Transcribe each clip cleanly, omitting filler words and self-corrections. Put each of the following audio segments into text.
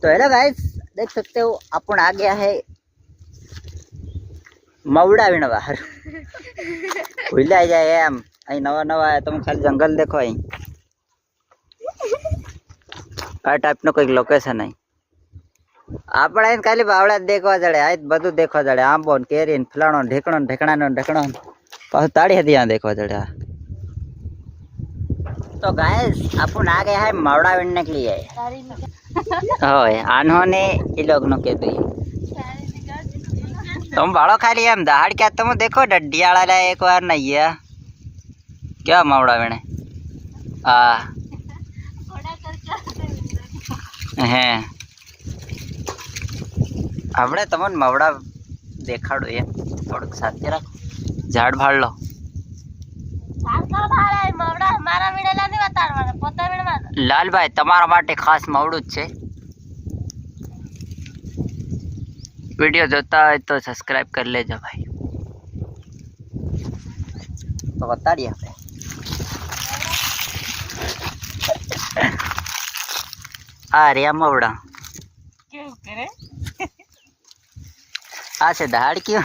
तो hello guys, देख सकते हो अपन आ गया है मवड़ा वीण बाहर भूला जाए एम अँ नवा नवा है। तुम खाली जंगल देखो अँ आ टाइप नो कोई लोकेशन है। આપણે ખાલી બાવળા જ દેખવા જડે, આ બધું દેખવા જડે, આંબો ને કેરી ને ફલાણો ઢેકણો ને ઢેકણાનો ઢેકણો પાછું તાળી હતી यहाँ देखवा जड़े। तो गाइस अपन आ गया है मवड़ा विनने के लिए। ओए आन्होंने ये लोग नो के दी तुम बाड़ो खाली हम दहाड़ क्या तुम देखो डड्डियाला ला एक बार नहीं है क्या मवड़ा विने हैं આપણે તમને મવડા દેખાડો એમ થોડુંક સાથે રાખો, ઝાડ ભાડ લો। લાલભાઈ તમારા માટે ખાસ મવડું જ છે। વિડીયો જોતા હોય તો સબસ્ક્રાઇબ કરી લેજો ભાઈ। તો બતાડીએ આપણે આ રહ્યા મવડા કેવું કરે आ से दहाड़ क्यों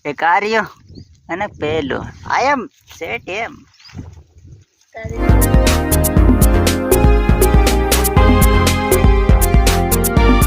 एक आ रही हो है ना पेलो आई एम सेट एम।